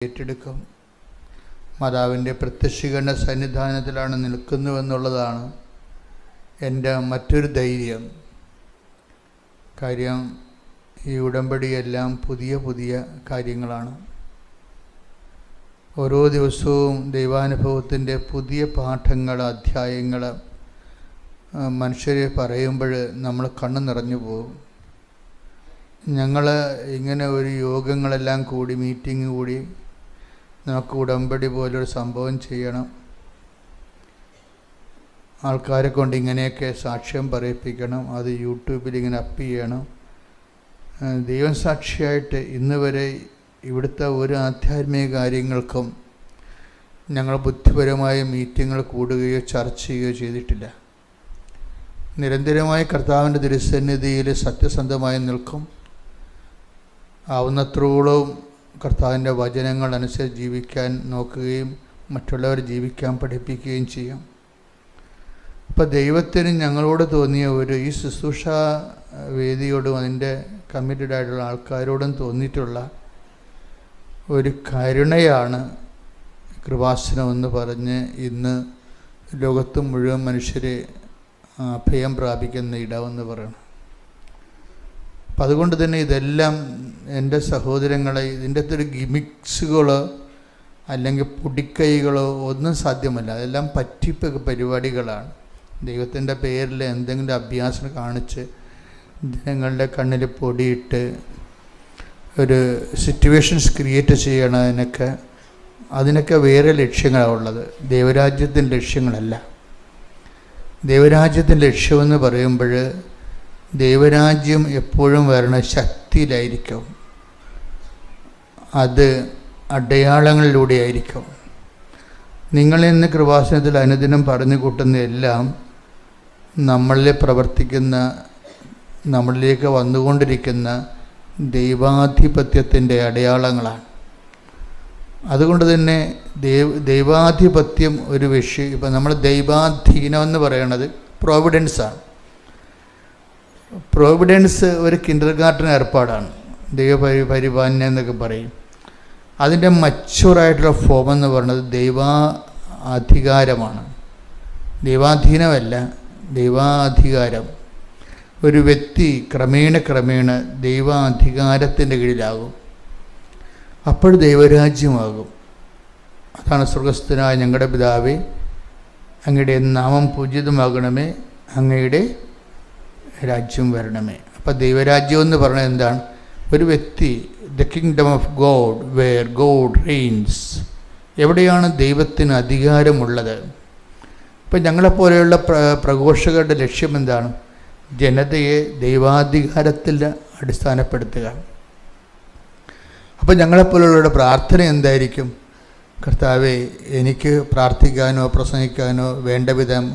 ഏറ്റെടുക്കും. മാതാവിൻ്റെ പ്രത്യക്ഷീകരണ സന്നിധാനത്തിലാണ് നിൽക്കുന്നുവെന്നുള്ളതാണ് എൻ്റെ മറ്റൊരു ധൈര്യം. കാര്യം ഈ ഉടമ്പടിയെല്ലാം പുതിയ പുതിയ കാര്യങ്ങളാണ്. ഓരോ ദിവസവും ദൈവാനുഭവത്തിൻ്റെ പുതിയ പാഠങ്ങൾ, അധ്യായങ്ങൾ മനുഷ്യരെ പറയുമ്പോൾ നമ്മൾ കണ്ണ് നിറഞ്ഞു പോകും. ഞങ്ങൾ ഇങ്ങനെ ഒരു യോഗങ്ങളെല്ലാം കൂടി, മീറ്റിംഗ് കൂടി, നമുക്ക് ഉടമ്പടി പോലൊരു സംഭവം ചെയ്യണം, ആൾക്കാരെ കൊണ്ട് ഇങ്ങനെയൊക്കെ സാക്ഷ്യം പറയിപ്പിക്കണം, അത് യൂട്യൂബിൽ ഇങ്ങനെ അപ്പ് ചെയ്യണം. ദൈവം സാക്ഷിയായിട്ട് ഇന്ന് വരെ ഇവിടുത്തെ ഒരു ആധ്യാത്മിക കാര്യങ്ങൾക്കും ഞങ്ങൾ ബുദ്ധിപരമായ മീറ്റിങ്ങുകൾ കൂടുകയോ ചർച്ച ചെയ്യുകയോ ചെയ്തിട്ടില്ല. നിരന്തരമായി കർത്താവിൻ്റെ തിരുസന്നിധിയിൽ സത്യസന്ധമായി നിൽക്കും. ആവുന്നത്രോളം കർത്താവിൻ്റെ വചനങ്ങൾ അനുസരിച്ച് ജീവിക്കാൻ നോക്കുകയും മറ്റുള്ളവർ ജീവിക്കാൻ പഠിപ്പിക്കുകയും ചെയ്യും. അപ്പോൾ ദൈവത്തിന് ഞങ്ങളോട് തോന്നിയ ഈ ശുശ്രൂഷ വേദിയോടും അതിൻ്റെ കമ്മിറ്റഡ് ആയിട്ടുള്ള ആൾക്കാരോടും തോന്നിയിട്ടുള്ള ഒരു കരുണയാണ് കൃപാസനമെന്ന് പറഞ്ഞ് ഇന്ന് ലോകത്ത് മുഴുവൻ മനുഷ്യരെ അഭയം പ്രാപിക്കുന്ന ഇടമെന്ന് പറയണം. അപ്പം അതുകൊണ്ട് തന്നെ ഇതെല്ലാം എൻ്റെ സഹോദരങ്ങളെ, ഇതിൻ്റെ അകത്തൊരു ഗിമിക്സുകളോ അല്ലെങ്കിൽ പൊടിക്കൈകളോ ഒന്നും സാധ്യമല്ല. അതെല്ലാം പറ്റിപ്പ് പരിപാടികളാണ്. ദൈവത്തിൻ്റെ പേരിൽ എന്തെങ്കിലും അഭ്യാസം കാണിച്ച് ജനങ്ങളുടെ കണ്ണിൽ പൊടിയിട്ട് ഒരു സിറ്റുവേഷൻസ് ക്രിയേറ്റ് ചെയ്യണം. അതിനൊക്കെ വേറെ ലക്ഷ്യങ്ങളാണ് ഉള്ളത്. ദൈവരാജ്യത്തിൻ്റെ ലക്ഷ്യങ്ങളല്ല. ദൈവരാജ്യത്തിൻ്റെ ലക്ഷ്യമെന്ന് പറയുമ്പോൾ ദൈവരാജ്യം എപ്പോഴും വരണ ശക്തിയിലായിരിക്കും, അത് അടയാളങ്ങളിലൂടെ ആയിരിക്കും. നിങ്ങളിന്ന് കൃപാസനത്തിൽ അനുദിനം പറഞ്ഞു കൂട്ടുന്നതെല്ലാം നമ്മളിൽ പ്രവർത്തിക്കുന്ന, നമ്മളിലേക്ക് വന്നുകൊണ്ടിരിക്കുന്ന ദൈവാധിപത്യത്തിൻ്റെ അടയാളങ്ങളാണ്. അതുകൊണ്ട് തന്നെ ദൈവാധിപത്യം ഒരു വിഷയം. ഇപ്പം നമ്മൾ ദൈവാധീനം എന്ന് പറയണത് പ്രോവിഡൻസാണ്. പ്രോവിഡൻസ് ഒരു കിൻഡർഗാർട്ടൻ ഏർപ്പാടാണ്. ദൈവപരിപാലനം എന്നൊക്കെ പറയും. അതിൻ്റെ മച്ചുവറായിട്ടുള്ള ഫോം എന്ന് പറയുന്നത് ദൈവാധികാരമാണ്. ദൈവാധീനമല്ല, ദൈവാധികാരം. ഒരു വ്യക്തി ക്രമേണ ദൈവാധികാരത്തിൻ്റെ കീഴിലാകും. അപ്പോൾ ദൈവരാജ്യമാകും. അതാണ് സ്വർഗസ്ഥനായ ഞങ്ങളുടെ പിതാവേ, അങ്ങയുടെ നാമം പൂജിതമാകണമേ, അങ്ങയുടെ രാജ്യം വരണമേ. അപ്പോൾ ദൈവരാജ്യം എന്ന് പറഞ്ഞാൽ എന്താണ്? ഒരു വ്യക്തി, the kingdom of God where God reigns. എവിടെയാണ് ദൈവത്തിന് അധികാരമുള്ളത്? ഇപ്പം ഞങ്ങളെപ്പോലെയുള്ള പ്രഘോഷകരുടെ ലക്ഷ്യം എന്താണ്? ജനതയെ ദൈവാധികാരത്തിൽ അടിസ്ഥാനപ്പെടുത്തുക. അപ്പം ഞങ്ങളെപ്പോലുള്ളവരുടെ പ്രാർത്ഥന എന്തായിരിക്കും? കർത്താവേ, എനിക്ക് പ്രാർത്ഥിക്കാനോ പ്രസംഗിക്കാനോ വേണ്ട വിധം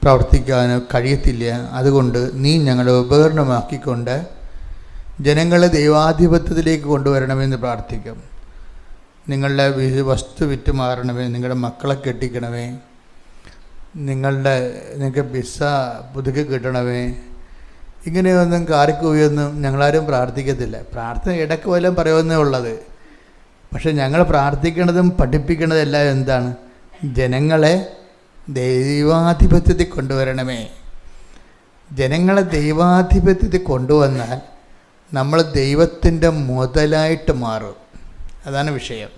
പ്രവർത്തിക്കാനോ കഴിയത്തില്ല. അതുകൊണ്ട് നീ ഞങ്ങളെ ഉപകരണമാക്കിക്കൊണ്ട് ജനങ്ങളെ ദൈവാധിപത്യത്തിലേക്ക് കൊണ്ടുവരണമെന്ന് പ്രാർത്ഥിക്കും. നിങ്ങളുടെ വസ്തു വിറ്റ് മാറണമേ, നിങ്ങളുടെ മക്കളെ കെട്ടിക്കണമേ, നിങ്ങൾക്ക് വിസ പുതുക്കി കിട്ടണമേ. ഇങ്ങനെയൊന്നും കാറിക്കൂയൊന്നും ഞങ്ങളാരും പ്രാർത്ഥിക്കത്തില്ല. പ്രാർത്ഥന ഇടയ്ക്ക് വല്ലതും പറയുമെന്നേ ഉള്ളത്. പക്ഷെ ഞങ്ങൾ പ്രാർത്ഥിക്കണതും പഠിപ്പിക്കണതെല്ലാം എന്താണ്? ജനങ്ങളെ ദൈവാധിപത്യത്തിൽ കൊണ്ടുവരണമേ. ജനങ്ങളെ ദൈവാധിപത്യത്തിൽ കൊണ്ടുവന്നാൽ നമ്മൾ ദൈവത്തിൻ്റെ മുതലായിട്ട് മാറും. അതാണ് വിഷയം.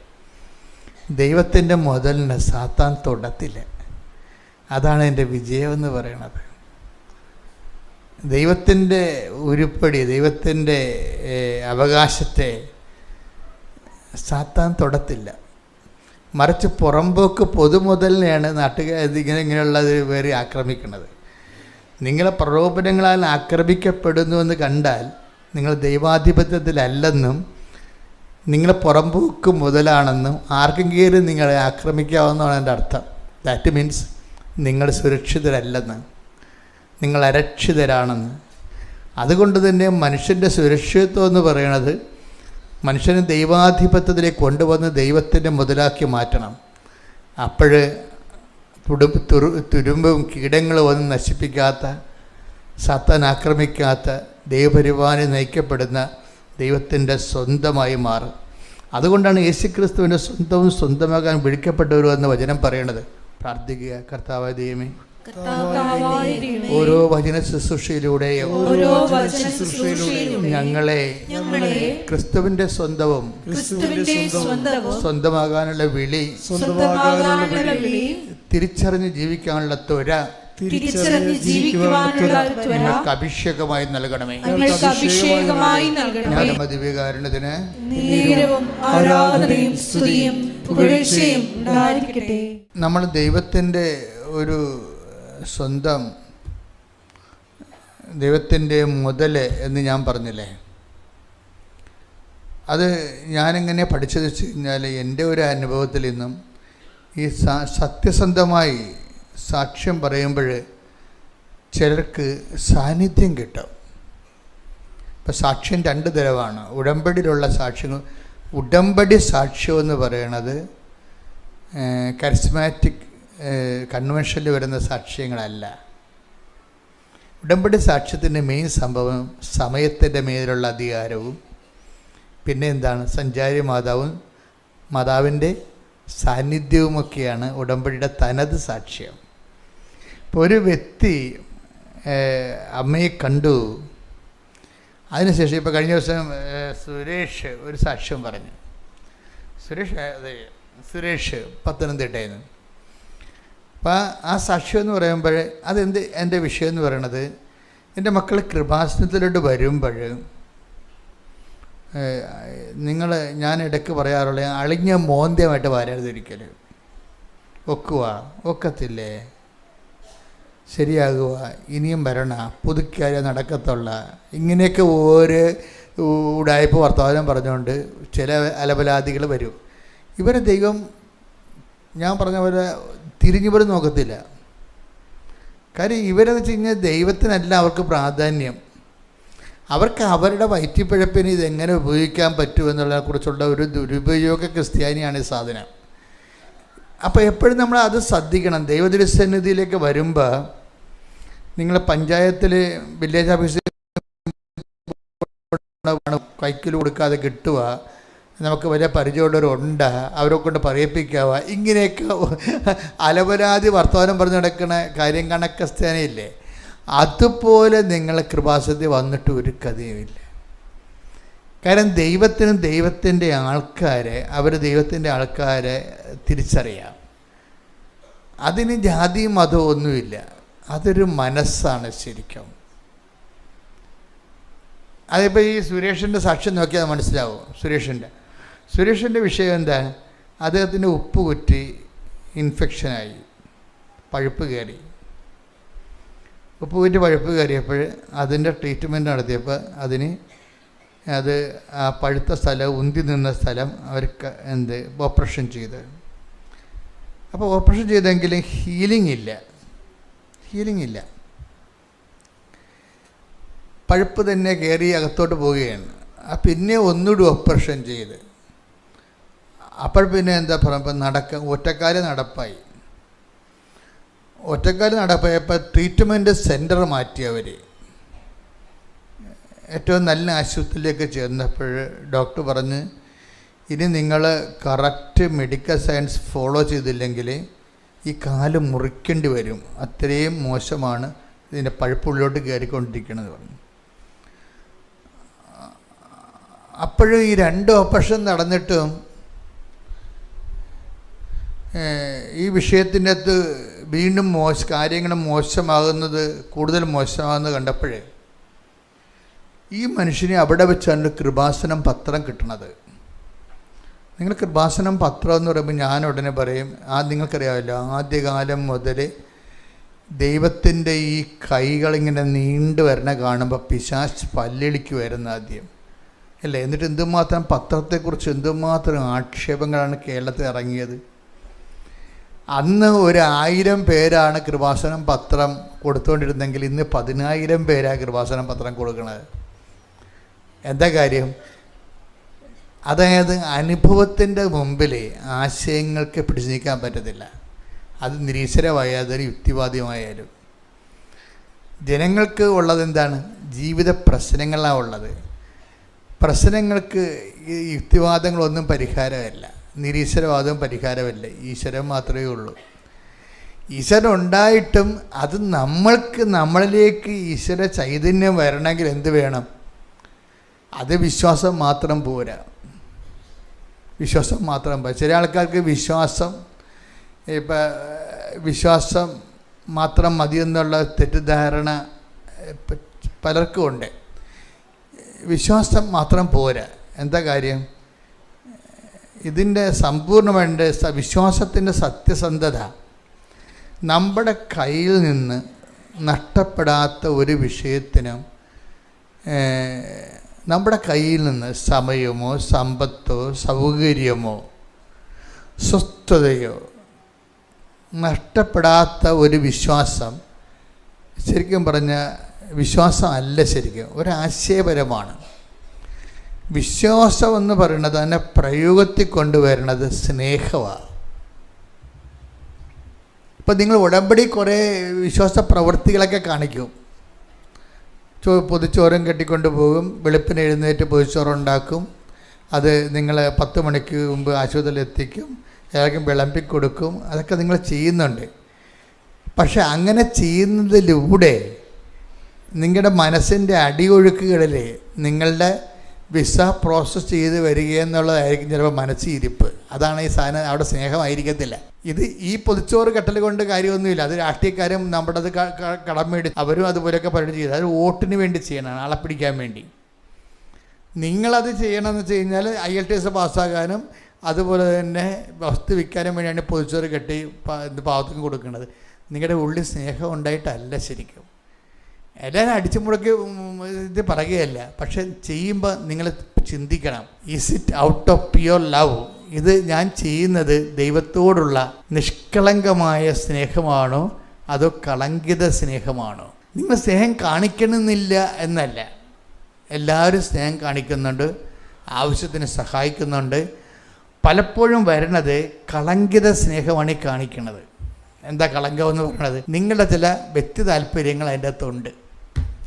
ദൈവത്തിൻ്റെ മുതലിനെ സാത്താൻ തൊടത്തില്ല. അതാണ് എൻ്റെ വിജയമെന്ന് പറയണത്. ദൈവത്തിൻ്റെ ഉരുപ്പടി, ദൈവത്തിൻ്റെ അവകാശത്തെ സാത്താൻ തൊടത്തില്ല. മറിച്ച് പുറമ്പോക്ക് പൊതുമുതലിനെയാണ് നാട്ടുകാർ ഇങ്ങനെയുള്ളത് വേറെ ആക്രമിക്കുന്നത്. നിങ്ങളെ പ്രലോഭനങ്ങളാൽ ആക്രമിക്കപ്പെടുന്നുവെന്ന് കണ്ടാൽ നിങ്ങൾ ദൈവാധിപത്യത്തിലല്ലെന്നും നിങ്ങളെ പുറമ്പോക്ക് മുതലാണെന്നും ആർക്കെങ്കിലും നിങ്ങളെ ആക്രമിക്കാവുന്നതാണ് എൻ്റെ അർത്ഥം. ദാറ്റ് മീൻസ് നിങ്ങൾ സുരക്ഷിതരല്ലെന്ന്, നിങ്ങൾ അരക്ഷിതരാണെന്ന്. അതുകൊണ്ട് തന്നെ മനുഷ്യൻ്റെ സുരക്ഷിതത്വം എന്ന് പറയുന്നത് മനുഷ്യനെ ദൈവാധിപത്യത്തിലേക്ക് കൊണ്ടുവന്ന് ദൈവത്തിൻ്റെ മുതലാക്കി മാറ്റണം. അപ്പോൾ തുരുമ്പും കീടങ്ങളും ഒന്നും നശിപ്പിക്കാത്ത, സാത്താൻ ആക്രമിക്കാത്ത, ദൈവപരിപാലനം നയിക്കപ്പെടുന്ന ദൈവത്തിൻ്റെ സ്വന്തമായി മാറും. അതുകൊണ്ടാണ് യേശുക്രിസ്തുവിൻ്റെ സ്വന്തവും സ്വന്തമാകാൻ വിളിക്കപ്പെട്ടവരും എന്ന വചനം പറയണത്. പ്രാർത്ഥിക്കുക. കർത്താവായ ദൈവമേ, ഓരോ വചന ശുശ്രൂഷയിലൂടെയും ഞങ്ങളെ ക്രിസ്തുവിന്റെ സ്വന്തവും സ്വന്തമാകാനുള്ള വിളി തിരിച്ചറിഞ്ഞ് ജീവിക്കാനുള്ള ത്വര അഭിഷേകമായി നൽകണമേ. ദിവ്യകാരുണ്യത്തിന് നമ്മൾ ദൈവത്തിൻ്റെ ഒരു സ്വന്തം, ദൈവത്തിൻ്റെ മുതൽ എന്ന് ഞാൻ പറഞ്ഞില്ലേ, അത് ഞാനെങ്ങനെ പഠിച്ചത് വെച്ച് കഴിഞ്ഞാൽ എൻ്റെ ഒരു അനുഭവത്തിൽ നിന്നും ഈ സത്യസന്ധമായി സാക്ഷ്യം പറയുമ്പോൾ ചിലർക്ക് സാന്നിധ്യം കിട്ടും. ഇപ്പം സാക്ഷ്യം രണ്ട് തരമാണ്. ഉടമ്പടിയിലുള്ള സാക്ഷ്യങ്ങൾ, ഉടമ്പടി സാക്ഷ്യം എന്ന് പറയണത് കരിസ്മാറ്റിക് കൺവെൻഷനിൽ വരുന്ന സാക്ഷ്യങ്ങളല്ല. ഉടമ്പടി സാക്ഷ്യത്തിൻ്റെ മെയിൻ സംഭവം സമയത്തിൻ്റെ മേലുള്ള അധികാരവും പിന്നെ എന്താണ് സഞ്ചാരി മാതാവിൻ്റെ സാന്നിധ്യവുമൊക്കെയാണ് ഉടമ്പടിയുടെ തനത് സാക്ഷ്യം. ഇപ്പോൾ ഒരു വ്യക്തി അമ്മയെ കണ്ടു, അതിനുശേഷം ഇപ്പോൾ കഴിഞ്ഞ ദിവസം സുരേഷ് ഒരു സാക്ഷ്യം പറഞ്ഞു. സുരേഷ് പത്തനംതിട്ടയിൽ നിന്ന്. അപ്പോൾ ആ സാക്ഷ്യം എന്ന് പറയുമ്പോൾ എൻ്റെ വിഷയം എന്ന് പറയണത്, എൻ്റെ മക്കൾ കൃപാസനത്തിലോട്ട് വരുമ്പോൾ ഞാൻ ഇടയ്ക്ക് പറയാറുള്ള അളിഞ്ഞ മോന്ത്യമായിട്ട് വരരുതിരിക്കൽ. ഒക്കത്തില്ലേ, ശരിയാകുക, ഇനിയും വരണ, പുതുക്കിയാൽ നടക്കത്തുള്ള, ഇങ്ങനെയൊക്കെ ഓരോ ഉടായ്പ വർത്തമാനം പറഞ്ഞുകൊണ്ട് ചില അലപലാദികൾ വരും. ഇവരെ ദൈവം ഞാൻ പറഞ്ഞ പോലെ തിരിഞ്ഞുപോലും നോക്കത്തില്ല. കാര്യം ഇവരെന്ന് വെച്ച് കഴിഞ്ഞാൽ ദൈവത്തിനല്ല അവർക്ക് പ്രാധാന്യം, അവർക്ക് അവരുടെ വയറ്റിപ്പിഴപ്പിന് ഇതെങ്ങനെ ഉപയോഗിക്കാൻ പറ്റുമെന്നുള്ളതിനെ കുറിച്ചുള്ള ഒരു ദുരുപയോഗ ക്രിസ്ത്യാനിയാണ് ഈ സാധനം. അപ്പോൾ എപ്പോഴും നമ്മൾ അത് ശ്രദ്ധിക്കണം. ദൈവതിരുസന്നിധിയിലേക്ക് വരുമ്പോൾ നിങ്ങൾ പഞ്ചായത്തിൽ വില്ലേജ് ഓഫീസിൽ കൈക്കിൽ കൊടുക്കാതെ കിട്ടുക, നമുക്ക് വലിയ പരിചയമുള്ളവരുണ്ട്, അവരെ കൊണ്ട് പറയിപ്പിക്കാവുക, ഇങ്ങനെയൊക്കെ അലപരാതി വർത്തമാനം പറഞ്ഞു നടക്കുന്ന കാര്യം കണക്കസ്തേനയില്ലേ, അതുപോലെ നിങ്ങൾ കൃപാസനത്തിൽ വന്നിട്ട് ഒരു കഥയുമില്ല. കാരണം ദൈവത്തിനും ദൈവത്തിൻ്റെ ആൾക്കാരെ തിരിച്ചറിയാം. അതിന് ജാതിയും മതവും ഒന്നുമില്ല, അതൊരു മനസ്സാണ് ശരിക്കും. അതിപ്പോൾ ഈ സുരേഷിൻ്റെ സാക്ഷ്യം നോക്കിയാൽ മനസ്സിലാവും. സുരേഷിൻ്റെ വിഷയം എന്താണ്? അദ്ദേഹത്തിൻ്റെ ഉപ്പ് കുറ്റി ഇൻഫെക്ഷനായി, പഴുപ്പ് കയറി. ഉപ്പ് കുറ്റി പഴുപ്പ് കയറിയപ്പോൾ അതിൻ്റെ ട്രീറ്റ്മെൻറ്റ് നടത്തിയപ്പോൾ അത് ആ പഴുത്ത സ്ഥലം, ഉന്തി നിന്ന സ്ഥലം അവർക്ക് ഓപ്പറേഷൻ ചെയ്ത്. അപ്പോൾ ഓപ്പറേഷൻ ചെയ്തെങ്കിലും ഹീലിംഗ് ഇല്ല. പഴുപ്പ് തന്നെ കയറി അകത്തോട്ട് പോവുകയാണ്. പിന്നെ ഒന്നുകൂടി ഓപ്പറേഷൻ ചെയ്ത്, അപ്പോൾ പിന്നെ എന്താ പറയുമ്പോൾ ഒറ്റക്കാല് നടപ്പായപ്പോൾ ട്രീറ്റ്മെൻറ്റ് സെൻറ്റർ മാറ്റിയവർ ഏറ്റവും നല്ല ആശുപത്രിയിലേക്ക് ചെന്നപ്പോൾ ഡോക്ടർ പറഞ്ഞ്, ഇനി നിങ്ങൾ കറക്റ്റ് മെഡിക്കൽ സയൻസ് ഫോളോ ചെയ്തില്ലെങ്കിൽ ഈ കാല് മുറിക്കേണ്ടി വരും, അത്രയും മോശമാണ് ഇതിൻ്റെ പഴുപ്പുള്ളിലോട്ട് കയറിക്കൊണ്ടിരിക്കണമെന്ന് പറഞ്ഞു. അപ്പോഴും ഈ 2 ഓപ്പറേഷൻ നടന്നിട്ടും ഈ വിഷയത്തിൻ്റെ അകത്ത് വീണ്ടും കാര്യങ്ങൾ കൂടുതൽ മോശമാകുന്നത് കണ്ടപ്പോഴേ ഈ മനുഷ്യനെ അവിടെ വെച്ചാണ് കൃപാസനം പത്രം കിട്ടണത്. നിങ്ങൾ കൃപാസനം പത്രം എന്ന് പറയുമ്പോൾ ഞാൻ ഉടനെ പറയും, നിങ്ങൾക്കറിയാമല്ലോ, ആദ്യകാലം മുതൽ ദൈവത്തിൻ്റെ ഈ കൈകളിങ്ങനെ നീണ്ടു വരണ കാണുമ്പോൾ പിശാച് പല്ലിളിക്കുമായിരുന്നു ആദ്യം, അല്ലേ? എന്നിട്ട് എന്തുമാത്രം പത്രത്തെക്കുറിച്ച് എന്തുമാത്രം ആക്ഷേപങ്ങളാണ് കേരളത്തിൽ ഇറങ്ങിയത്. അന്ന് 1000 പേരാണ് കൃപാസനം പത്രം കൊടുത്തുകൊണ്ടിരുന്നെങ്കിൽ ഇന്ന് 10,000 പേരാണ് കൃപാസനം പത്രം കൊടുക്കുന്നത്. എന്താ കാര്യം? അതായത് അനുഭവത്തിൻ്റെ മുമ്പിൽ ആശയങ്ങൾക്ക് പിടിച്ചു നീക്കാൻ പറ്റത്തില്ല. അത് നിരീശ്വരമായാലും യുക്തിവാദിയുമായാലും ജനങ്ങൾക്ക് ഉള്ളത് എന്താണ്? ജീവിത പ്രശ്നങ്ങളാണ് ഉള്ളത്. പ്രശ്നങ്ങൾക്ക് യുക്തിവാദങ്ങളൊന്നും പരിഹാരമല്ല, നിരീശ്വരവാദവും പരിഹാരമല്ല. ഈശ്വരൻ മാത്രമേ ഉള്ളൂ. ഈശ്വരൻ ഉണ്ടായിട്ടും അത് നമ്മളിലേക്ക് ഈശ്വര ചൈതന്യം വരണമെങ്കിൽ എന്ത് വേണം? അത് വിശ്വാസം മാത്രം പോരാ. വിശ്വാസം മാത്രം പോരാ. ചില ആൾക്കാർക്ക് വിശ്വാസം മാത്രം മതിയെന്നുള്ള തെറ്റിദ്ധാരണ പലർക്കും ഉണ്ട്. വിശ്വാസം മാത്രം പോരാ. എന്താ കാര്യം? ഇതിൻ്റെ സമ്പൂർണ്ണമായിട്ട് വിശ്വാസത്തിൻ്റെ സത്യസന്ധത നമ്മുടെ കയ്യിൽ നിന്ന് നഷ്ടപ്പെടാത്ത ഒരു വിഷയത്തിനും നമ്മുടെ കയ്യിൽ നിന്ന് സമയമോ സമ്പത്തോ സൗകര്യമോ സ്വസ്ഥതയോ നഷ്ടപ്പെടാത്ത ഒരു വിശ്വാസം ശരിക്കും പറഞ്ഞാൽ വിശ്വാസം അല്ല, ശരിക്കും ഒരാശയപരമാണ്. വിശ്വാസം എന്ന് പറയുന്നത് അതിനെ പ്രയോഗത്തിൽ കൊണ്ടുവരുന്നത് സ്നേഹമാണ്. ഇപ്പം നിങ്ങൾ ഉടമ്പടി കുറേ വിശ്വാസ പ്രവൃത്തികളൊക്കെ കാണിക്കും. പൊതിച്ചോറും കെട്ടിക്കൊണ്ട് പോകും, വെളുപ്പിന് എഴുന്നേറ്റ് പൊതിച്ചോറുണ്ടാക്കും, അത് നിങ്ങൾ 10 മണിക്ക് മുമ്പ് ആശുപത്രിയിൽ എത്തിക്കും, എല്ലാവർക്കും വിളമ്പി കൊടുക്കും. അതൊക്കെ നിങ്ങൾ ചെയ്യുന്നുണ്ട്. പക്ഷെ അങ്ങനെ ചെയ്യുന്നതിലൂടെ നിങ്ങളുടെ മനസ്സിൻ്റെ അടിയൊഴുക്കുകളിൽ നിങ്ങളുടെ വിസ പ്രോസസ്സ് ചെയ്ത് വരികയെന്നുള്ളതായിരിക്കും ചിലപ്പോൾ മനസ്സിരിപ്പ്. അതാണ് ഈ സാധനം. അവിടെ സ്നേഹമായിരിക്കത്തില്ല. ഇത് ഈ പൊതിച്ചോറ് കെട്ടൽ കൊണ്ട് കാര്യമൊന്നുമില്ല. അത് രാഷ്ട്രീയക്കാരും നമ്മുടെ അത് കടമെടുത്ത് അവരും അതുപോലെയൊക്കെ പരിപാടി ചെയ്ത് അത് വോട്ടിന് വേണ്ടി ചെയ്യണം, ആളെ പിടിക്കാൻ വേണ്ടി. നിങ്ങളത് ചെയ്യണമെന്ന് വെച്ച് കഴിഞ്ഞാൽ IELTS പാസ്സാകാനും അതുപോലെ തന്നെ വസ്തു വിൽക്കാനും വേണ്ടിയാണ് പൊതിച്ചോറ് കെട്ടി പാവത്തിന് കൊടുക്കുന്നത്. നിങ്ങളുടെ ഉള്ളിൽ സ്നേഹം ഉണ്ടായിട്ടല്ല ശരിക്കും. എല്ലാവരും അടിച്ചു മുടക്കി ഇത് പറയുകയല്ല, പക്ഷെ ചെയ്യുമ്പോൾ നിങ്ങൾ ചിന്തിക്കണം, is it out of pure love? ഇത് ഞാൻ ചെയ്യുന്നത് ദൈവത്തോടുള്ള നിഷ്കളങ്കമായ സ്നേഹമാണോ അതോ കളങ്കിത സ്നേഹമാണോ? നിങ്ങൾ സ്നേഹം കാണിക്കണമെന്നില്ല എന്നല്ല, എല്ലാവരും സ്നേഹം കാണിക്കുന്നുണ്ട്, ആവശ്യത്തിന് സഹായിക്കുന്നുണ്ട്. പലപ്പോഴും വരുന്നത് കളങ്കിത സ്നേഹമാണ് ഈ കാണിക്കുന്നത്. എന്താ കളങ്കം എന്ന് പറയുന്നത്? നിങ്ങളുടെ ചില വ്യക്തി താല്പര്യങ്ങൾ അതിൻ്റെ അകത്തുണ്ട്.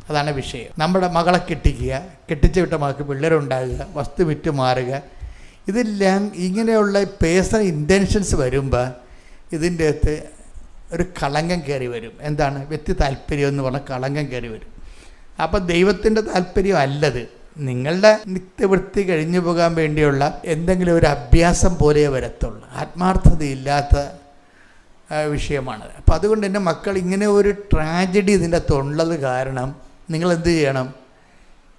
അതാണ് വിഷയം. നമ്മുടെ മകളെ കെട്ടിക്കുക, കെട്ടിച്ച് വിട്ട മകൾക്ക് പിള്ളേരുണ്ടാകുക, വസ്തു വിറ്റ് മാറുക, ഇതെല്ലാം ഇങ്ങനെയുള്ള പേഴ്സണൽ ഇൻറ്റൻഷൻസ് വരുമ്പോൾ ഇതിൻ്റെ അകത്ത് ഒരു കളങ്കം കയറി വരും. എന്താണ്? വ്യക്തി താല്പര്യം എന്ന് പറഞ്ഞാൽ കളങ്കം കയറി വരും. അപ്പം ദൈവത്തിൻ്റെ താല്പര്യം അല്ലത്. നിങ്ങളുടെ നിത്യവൃത്തി കഴിഞ്ഞു പോകാൻ വേണ്ടിയുള്ള എന്തെങ്കിലും ഒരു അഭ്യാസം പോലെ വരത്തുള്ളൂ. ആത്മാർത്ഥതയില്ലാത്ത വിഷയമാണത്. അപ്പം അതുകൊണ്ട് തന്നെ മക്കൾ ഇങ്ങനെ ഒരു ട്രാജഡി ഇതിൻ്റെ അകത്തുള്ളത് കാരണം നിങ്ങളെന്ത് ചെയ്യണം?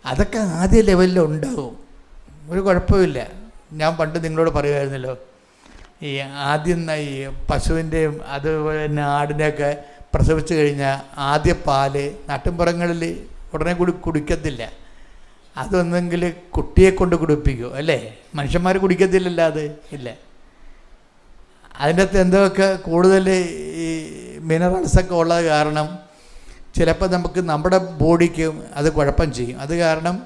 അതൊക്കെ ആദ്യ ലെവലിൽ ഉണ്ടാവും, ഒരു കുഴപ്പമില്ല. ഞാൻ പണ്ട് നിങ്ങളോട് പറയുമായിരുന്നല്ലോ, ഈ ആദ്യം ഈ പശുവിൻ്റെയും അതുപോലെ തന്നെ ആടിനെയൊക്കെ പ്രസവിച്ച് കഴിഞ്ഞാൽ ആദ്യ പാല് നാട്ടിൻപുറങ്ങളിൽ ഉടനെ കുടിക്കത്തില്ല. അതൊന്നെങ്കിൽ കുട്ടിയെ കൊണ്ട് കുടിപ്പിക്കും, അല്ലേ? മനുഷ്യന്മാർ കുടിക്കത്തില്ലല്ലോ, അത് ഇല്ല. അതിൻ്റെ അകത്ത് എന്തൊക്കെ കൂടുതൽ ഈ മിനറൽസൊക്കെ ഉള്ളത് കാരണം ചിലപ്പോൾ നമുക്ക് നമ്മുടെ ബോഡിക്ക് അത് കുഴപ്പം ചെയ്യും. അത് കാരണം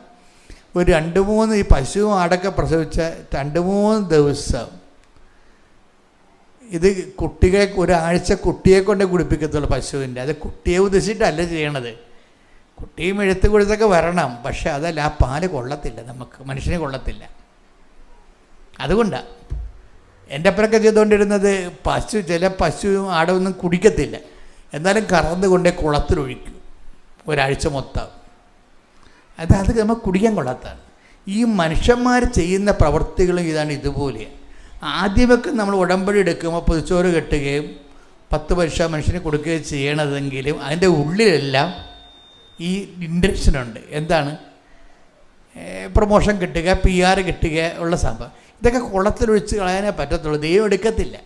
ഒരു 2-3 ഈ പശുവും ആടൊക്കെ പ്രസവിച്ച 2-3 ദിവസം ഇത് കുട്ടികളെ ഒരാഴ്ച കുട്ടിയെ കൊണ്ട് കുടിപ്പിക്കത്തുള്ളൂ പശുവിൻ്റെ. അത് കുട്ടിയെ ഉദ്ദേശിച്ചിട്ടല്ല ചെയ്യണത്. കുട്ടിയും എഴുത്ത് കൊടുത്തൊക്കെ വരണം, പക്ഷെ അതല്ല, ആ പാല് കൊള്ളത്തില്ല, നമുക്ക് മനുഷ്യനെ കൊള്ളത്തില്ല. അതുകൊണ്ടാണ് എൻ്റെ അപ്പനൊക്കെ ചെയ്തുകൊണ്ടിരുന്നത്. ചില പശുവും ആടൊന്നും കുടിക്കത്തില്ല, എന്നാലും കറന്ന് കൊണ്ടേ കുളത്തിലൊഴിക്കും ഒരാഴ്ച മൊത്തം. അത് നമുക്ക് കുടിക്കാൻ കൊള്ളാത്തതാണ്. ഈ മനുഷ്യന്മാർ ചെയ്യുന്ന പ്രവൃത്തികളും ഇതാണ് ഇതുപോലെ. ആദ്യമൊക്കെ നമ്മൾ ഉടമ്പടി എടുക്കുമ്പോൾ പൊതിച്ചോറ് കെട്ടുകയും 10 പൈസ മനുഷ്യന് കൊടുക്കുകയും ചെയ്യണതെങ്കിലും അതിൻ്റെ ഉള്ളിലെല്ലാം ഈ ഇൻറ്റൻഷനുണ്ട്. എന്താണ്? പ്രൊമോഷൻ കിട്ടുക, PR കിട്ടുക ഉള്ള സംഭവം. ഇതൊക്കെ കുളത്തിലൊഴിച്ച് കളയാനേ പറ്റത്തുള്ളൂ, ദൈവം എടുക്കത്തില്ല.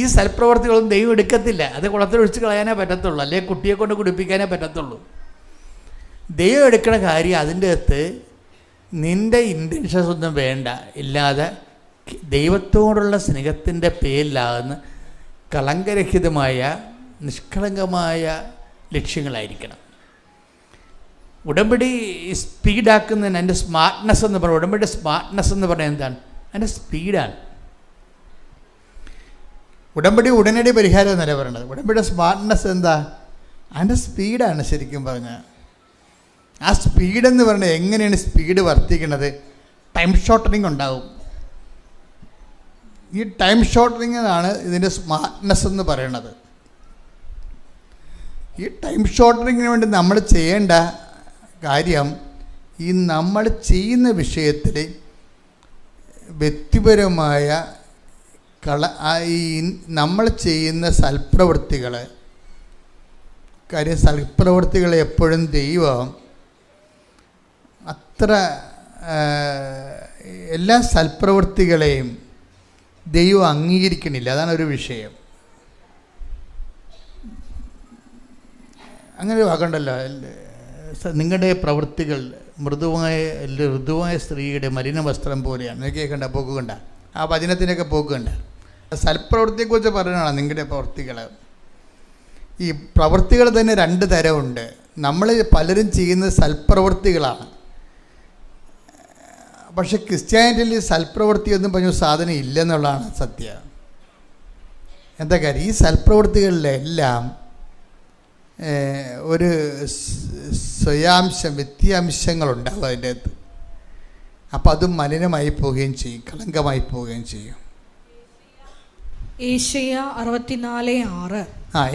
ഈ സൽപ്രവർത്തികളൊന്നും ദൈവം എടുക്കത്തില്ല, അത് കുളത്തിലൊഴിച്ച് കളയാനേ പറ്റത്തുള്ളൂ, അല്ലെങ്കിൽ കുട്ടിയെ കൊണ്ട് കുടിപ്പിക്കാനേ പറ്റത്തുള്ളൂ. ദൈവം എടുക്കുന്ന കാര്യം അതിൻ്റെ അകത്ത് നിൻ്റെ ഇൻറ്റൻഷൻസ് ഒന്നും വേണ്ട, ഇല്ലാതെ ദൈവത്തോടുള്ള സ്നേഹത്തിൻ്റെ പേരിലാകുന്ന കളങ്കരഹിതമായ നിഷ്കളങ്കമായ ലക്ഷ്യങ്ങളായിരിക്കണം. ഉടമ്പടി സ്പീഡാക്കുന്നതിന് അതിൻ്റെ സ്മാർട്ട്നെസ് എന്ന് പറയുന്നത്, ഉടമ്പടി സ്മാർട്ട്നെസ് എന്ന് പറയുന്നത് എന്താണ്? അതിൻ്റെ സ്പീഡാണ്. ഉടമ്പടി ഉടനടി പരിഹാരം എന്നല്ല പറയുന്നത്. ഉടമ്പടിയുടെ സ്മാർട്ട്നെസ് എന്താ? അതിൻ്റെ സ്പീഡാണ് ശരിക്കും പറഞ്ഞാൽ. ആ സ്പീഡെന്ന് പറഞ്ഞാൽ എങ്ങനെയാണ് സ്പീഡ് വർദ്ധിക്കുന്നത്? ടൈം ഷോർട്ടനിങ് ഉണ്ടാവും. ഈ ടൈം ഷോർട്ടനിങ്ങാണ് ഇതിൻ്റെ സ്മാർട്ട്നെസ് എന്ന് പറയുന്നത്. ഈ ടൈം ഷോർട്ടനിങ്ങിന് വേണ്ടി നമ്മൾ ചെയ്യേണ്ട കാര്യം, ഈ നമ്മൾ ചെയ്യുന്ന വിഷയത്തിൽ വ്യക്തിപരമായ ഈ നമ്മൾ ചെയ്യുന്ന സൽപ്രവൃത്തികൾ, കാര്യം സൽപ്രവൃത്തികളെ എപ്പോഴും ദൈവം അത്ര എല്ലാ സൽപ്രവൃത്തികളെയും ദൈവം അംഗീകരിക്കണില്ല. അതാണ് ഒരു വിഷയം. അങ്ങനെ വാക്കുണ്ടല്ലോ, നിങ്ങളുടെ പ്രവൃത്തികൾ ഋതുവായ സ്ത്രീയുടെ മലിന വസ്ത്രം പോലെയാണ്. നിങ്ങൾക്ക് കണ്ട പോക്ക് കണ്ട, ആ വചനത്തിനൊക്കെ പോക്ക് കണ്ട. സൽപ്രവൃത്തിയെക്കുറിച്ച് പറയുന്നതാണ് നിങ്ങളുടെ പ്രവൃത്തികൾ. ഈ പ്രവൃത്തികൾ തന്നെ 2 തരമുണ്ട്. നമ്മൾ പലരും ചെയ്യുന്നത് സൽപ്രവൃത്തികളാണ്. പക്ഷെ ക്രിസ്ത്യാനിറ്റിയിൽ സൽപ്രവൃത്തി ഒന്നും പറഞ്ഞ സാധനം ഇല്ലെന്നുള്ളതാണ് സത്യം. എന്താ കാര്യം? ഈ സൽപ്രവൃത്തികളിലെല്ലാം ഒരു വ്യത്യാംശങ്ങളുണ്ടാവും അതിൻ്റെ അകത്ത്. അപ്പം അതും മലിനമായി പോവുകയും ചെയ്യും, കളങ്കമായി പോവുകയും ചെയ്യും. യെശയ്യാ 64:6.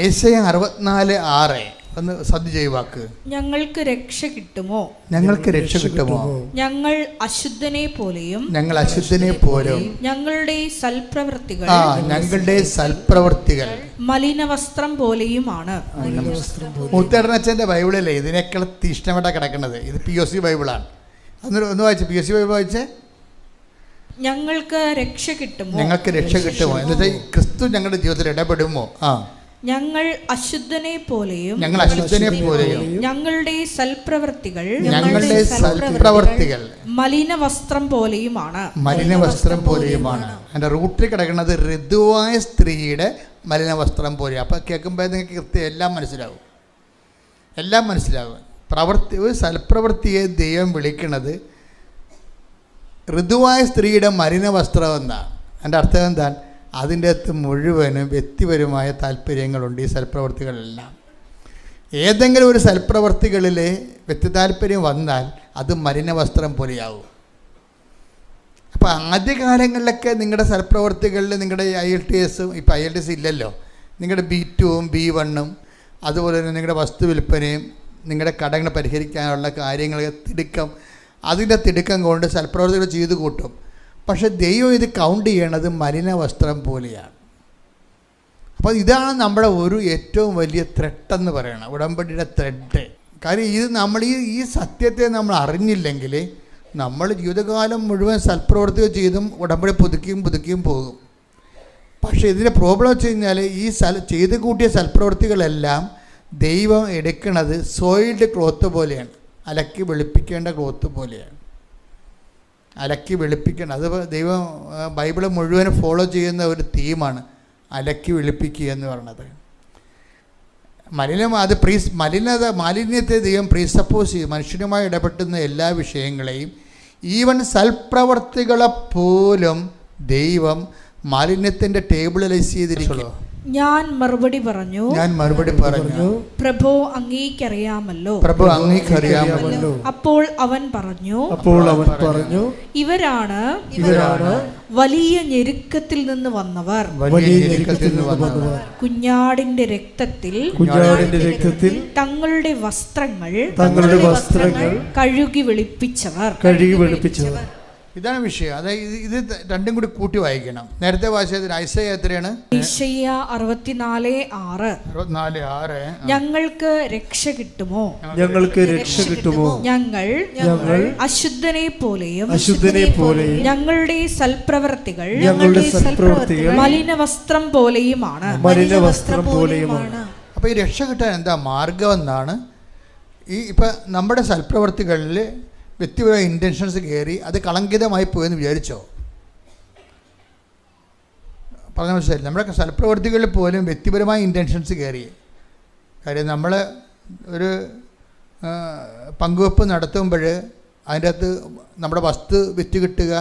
യെശയ്യാ 64:6 ഒന്ന് ശ്രദ്ധിച്ച ഈ വാക്ക്. ഞങ്ങൾക്ക് രക്ഷ കിട്ടുമോ? ഞങ്ങൾക്ക് രക്ഷ കിട്ടുമോ? ഞങ്ങൾ അശുദ്ധനെ പോലെയും ഞങ്ങളുടെ സൽപ്രവൃത്തികൾ മലിനവസ്ത്രം പോലെയുമാണ്. മുത്തടനച്ഛൻ്റെ ബൈബിളല്ലേ ഇതിനേക്കാൾ തീഷ്ണമായിട്ടാണ് കിടക്കുന്നത്. ഇത് POC ബൈബിളാണ്. ഒന്ന് വായിച്ചേ, POC ബൈബിൾ വായിച്ചേ. ഞങ്ങൾക്ക് രക്ഷ കിട്ടുമോ? എന്നുവെച്ചാൽ ക്രിസ്തു ഞങ്ങളുടെ ജീവിതത്തിൽ ഇടപെടുമോ? ഞങ്ങൾ അശുദ്ധനെ പോലെയും ഞങ്ങളുടെ സൽപ്രവൃത്തികൾ മലിനവസ്ത്രം പോലെയുമാണ്. എൻ്റെ റൂട്ടിൽ കിടക്കുന്നത് ഋതുവായ സ്ത്രീയുടെ മലിനവസ്ത്രം പോലെ. അപ്പം കേൾക്കുമ്പോൾ നിങ്ങൾക്ക് കൃത്യം എല്ലാം മനസ്സിലാവും. ഒരു സൽപ്രവൃത്തിയെ ദൈവം വിളിക്കുന്നത് ഋതുവായ സ്ത്രീയുടെ മലിനവസ്ത്രം എന്നാണ്. എൻ്റെ അർത്ഥം എന്താണ്? അതിൻ്റെ അകത്ത് മുഴുവനും വ്യക്തിപരമായ താല്പര്യങ്ങളുണ്ട്. ഈ സൽപ്രവൃത്തികളെല്ലാം ഏതെങ്കിലും ഒരു സൽപ്രവൃത്തികളിൽ വ്യക്തി താല്പര്യം വന്നാൽ അത് മലിനവസ്ത്രം പോലെയാവും. അപ്പോൾ ആദ്യകാലങ്ങളിലൊക്കെ നിങ്ങളുടെ സൽപ്രവൃത്തികളിൽ നിങ്ങളുടെ IELTS, ഇപ്പോൾ IELTS ഇല്ലല്ലോ, നിങ്ങളുടെ B2ഉം B1ഉം അതുപോലെ തന്നെ നിങ്ങളുടെ വസ്തു വിൽപ്പനയും നിങ്ങളുടെ കടങ്ങൾ പരിഹരിക്കാനുള്ള കാര്യങ്ങൾ അതിൻ്റെ തിടുക്കം കൊണ്ട് സൽപ്രവൃത്തികൾ ചെയ്തു കൂട്ടും. പക്ഷെ ദൈവം ഇത് കൗണ്ട് ചെയ്യണത് മലിന വസ്ത്രം പോലെയാണ്. അപ്പോൾ ഇതാണ് നമ്മുടെ ഒരു ഏറ്റവും വലിയ ത്രെട്ടെന്ന് പറയണം, ഉടമ്പടിയുടെ ത്രെഡ്. കാര്യം ഇത് നമ്മൾ ഈ സത്യത്തെ നമ്മൾ അറിഞ്ഞില്ലെങ്കിൽ നമ്മൾ ജീവിതകാലം മുഴുവൻ സൽപ്രവൃത്തികൾ ചെയ്തും ഉടമ്പടി പുതുക്കിയും പോകും. പക്ഷേ ഇതിൻ്റെ പ്രോബ്ലം വെച്ച് കഴിഞ്ഞാൽ ഈ ചെയ്ത് കൂട്ടിയ സൽപ്രവൃത്തികളെല്ലാം ദൈവം എടുക്കുന്നത് സോയിൽഡ് ക്ലോത്ത് പോലെയാണ്, അലക്കി വെളുപ്പിക്കേണ്ട ക്ലോത്ത് പോലെയാണ്. അലക്കി വെളുപ്പിക്കണം. അത് ദൈവം ബൈബിൾ മുഴുവൻ ഫോളോ ചെയ്യുന്ന ഒരു തീമാണ് അലക്കി വെളുപ്പിക്കുക എന്ന് പറയുന്നത്. മാലിന്യത്തെ ദൈവം പ്രീസപ്പോസ് ചെയ്യും. മനുഷ്യനുമായി ഇടപെട്ടുന്ന എല്ലാ വിഷയങ്ങളെയും, ഈവൻ സൽപ്രവർത്തികളെപ്പോലും ദൈവം മാലിന്യത്തിൻ്റെ ടേബിളിലൈസ് ചെയ്തിരിക്കുന്നു. ഞാൻ മറുപടി പറഞ്ഞു, പ്രഭു അങ്ങേക്കറിയാമല്ലോ. അപ്പോൾ അവൻ പറഞ്ഞു, ഇവരാണ് വലിയ ഞെരുക്കത്തിൽ നിന്ന് വന്നവർ, കുഞ്ഞാടിന്റെ രക്തത്തിൽ തങ്ങളുടെ വസ്ത്രങ്ങൾ കഴുകി വെളുപ്പിച്ചവർ. ഇതാണ് വിഷയം. അതായത് ഇത് രണ്ടും കൂടി കൂട്ടി വായിക്കണം. നേരത്തെ വായിച്ചത് ഐസയ്യ എത്രയാണ്? ഐസയ്യ 64:6. ഞങ്ങൾക്ക് രക്ഷ കിട്ടുമോ? ഞങ്ങൾ അശുദ്ധനെ പോലെയും ഞങ്ങളുടെ സൽപ്രവൃത്തികൾ മലിനവസ്ത്രം പോലെയുമാണ്. അപ്പോൾ ഈ രക്ഷ കിട്ടാൻ എന്താ മാർഗം എന്നാണ്. ഇപ്പം നമ്മുടെ സൽപ്രവൃത്തികളിൽ വ്യക്തിപരമായ ഇൻറ്റൻഷൻസ് കയറി അത് കളങ്കിതമായി പോയെന്ന് വിചാരിച്ചോ? പറഞ്ഞ മനസ്സിലായി. നമ്മുടെ സൽപ്രവൃത്തികളിൽ പോലും വ്യക്തിപരമായ ഇൻറ്റൻഷൻസ് കയറി. കാര്യം നമ്മൾ ഒരു പങ്കുവെപ്പ് നടത്തുമ്പോൾ അതിൻ്റെ അകത്ത് നമ്മുടെ വസ്തു വിറ്റ് കിട്ടുക,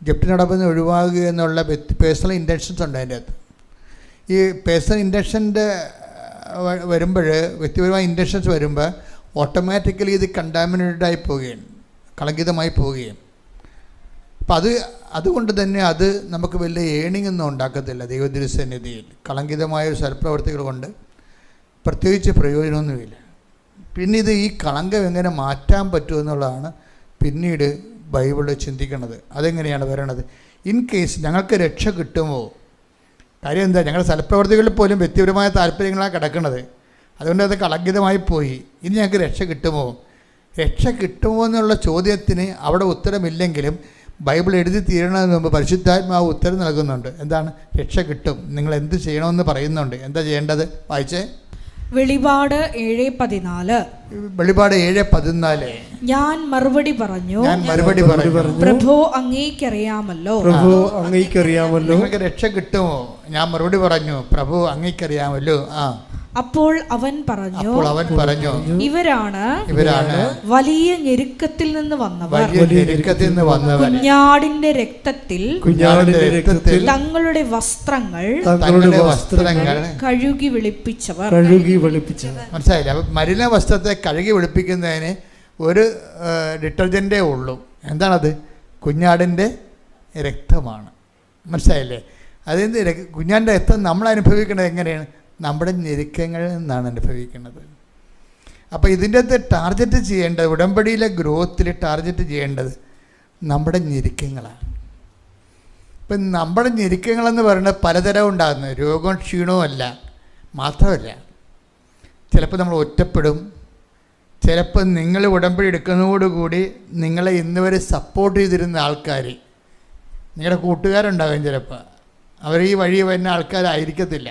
ജപ്തി നടപടി ഒഴിവാക്കുക എന്നുള്ള പേഴ്സണൽ ഇൻറ്റൻഷൻസ് ഉണ്ട് അതിൻ്റെ അകത്ത്. ഈ പേഴ്സണൽ ഇൻറ്റൻഷൻ്റെ വരുമ്പോൾ, വ്യക്തിപരമായ ഇൻറ്റൻഷൻസ് വരുമ്പോൾ ഓട്ടോമാറ്റിക്കലി ഇത് കണ്ടാമിനേറ്റഡായി പോവുകയാണ്, കളങ്കിതമായി പോവുകയും. അപ്പം അതുകൊണ്ട് തന്നെ അത് നമുക്ക് വലിയ ഏണിംഗ് ഒന്നും ഉണ്ടാക്കത്തില്ല. ദൈവതിരുസന്നിധിയിൽ കളങ്കിതമായ സൽപ്രവർത്തികൾ കൊണ്ട് പ്രത്യേകിച്ച് പ്രയോജനമൊന്നുമില്ല. പിന്നെ ഈ കളങ്കം എങ്ങനെ മാറ്റാൻ പറ്റുമെന്നുള്ളതാണ് പിന്നീട് ബൈബിളിൽ ചിന്തിക്കുന്നത്. അതെങ്ങനെയാണ് വരണത്? ഇൻ കേസ് ഞങ്ങൾക്ക് രക്ഷ കിട്ടുമോ? കാര്യം എന്താ, ഞങ്ങളുടെ സൽപ്രവർത്തികളിൽ പോലും വ്യക്തിപരമായ താല്പര്യങ്ങളാണ് കിടക്കുന്നത്. അതുകൊണ്ട് അത് കളങ്കിതമായി പോയി. ഇനി ഞങ്ങൾക്ക് രക്ഷ കിട്ടുമോ? രക്ഷ കിട്ടുമോ എന്നുള്ള ചോദ്യത്തിന് അവിടെ ഉത്തരമില്ലെങ്കിലും ബൈബിൾ എഴുതി തീരണതിന് മുമ്പ് പരിശുദ്ധാത്മാവ് ഉത്തരം നൽകുന്നുണ്ട്. എന്താണ്? രക്ഷ കിട്ടും, നിങ്ങൾ എന്ത് ചെയ്യണമെന്ന് പറയുന്നുണ്ട്. എന്താ ചെയ്യേണ്ടത്? വായിച്ചേ. വെളിപാട് 7:14. വെളിപാട് 7:14. ഞാൻ മറുപടി പറഞ്ഞു, പ്രഭു അങ്ങേക്കറിയാമല്ലോ. നിങ്ങൾക്ക് രക്ഷ കിട്ടുമോ? ഞാൻ മറുപടി പറഞ്ഞു, പ്രഭു അങ്ങേക്കറിയാമല്ലോ. അപ്പോൾ അവൻ പറഞ്ഞു, ഇവരാണ് വലിയ ഞെരുക്കത്തിൽ നിന്ന് വന്നവർ, കുഞ്ഞാടിന്റെ രക്തത്തിൽ തങ്ങളുടെ വസ്ത്രങ്ങൾ കഴുകി വെളുപ്പിച്ചവർ. മനസ്സിലായില്ല? അപ്പം മലിന വസ്ത്രത്തെ കഴുകി വെളുപ്പിക്കുന്നതിന് ഒരു ഡിറ്റർജൻറ്റേ ഉള്ളൂ. എന്താണത്? കുഞ്ഞാടിൻ്റെ രക്തമാണ്. മനസ്സിലായില്ലേ? അതിൻ്റെ കുഞ്ഞാടിൻ്റെ രക്തം നമ്മൾ അനുഭവിക്കുന്നത് എങ്ങനെയാണ്? നമ്മുടെ ഞെരുക്കങ്ങളിൽ നിന്നാണ് അനുഭവിക്കുന്നത്. അപ്പോൾ ഇതിൻ്റെ അകത്ത് ടാർഗറ്റ് ചെയ്യേണ്ടത്, ഉടമ്പടിയിലെ ഗ്രോത്തിൽ ടാർഗറ്റ് ചെയ്യേണ്ടത് നമ്മുടെ ഞെരുക്കങ്ങളാണ്. ഇപ്പം നമ്മുടെ ഞെരുക്കങ്ങളെന്ന് പറയുന്നത് പലതരം ഉണ്ടാകുന്നത്, രോഗവും ക്ഷീണവും അല്ല. മാത്രമല്ല, ചിലപ്പോൾ നമ്മൾ ഒറ്റപ്പെടും. ചിലപ്പോൾ നിങ്ങൾ ഉടമ്പടി എടുക്കുന്നതോടുകൂടി നിങ്ങളെ ഇന്ന് വരെ സപ്പോർട്ട് ചെയ്തിരുന്ന ആൾക്കാർ, നിങ്ങളുടെ കൂട്ടുകാരുണ്ടാകും. ചിലപ്പോൾ അവർ ഈ വഴി വരുന്ന ആൾക്കാരായിരിക്കത്തില്ല.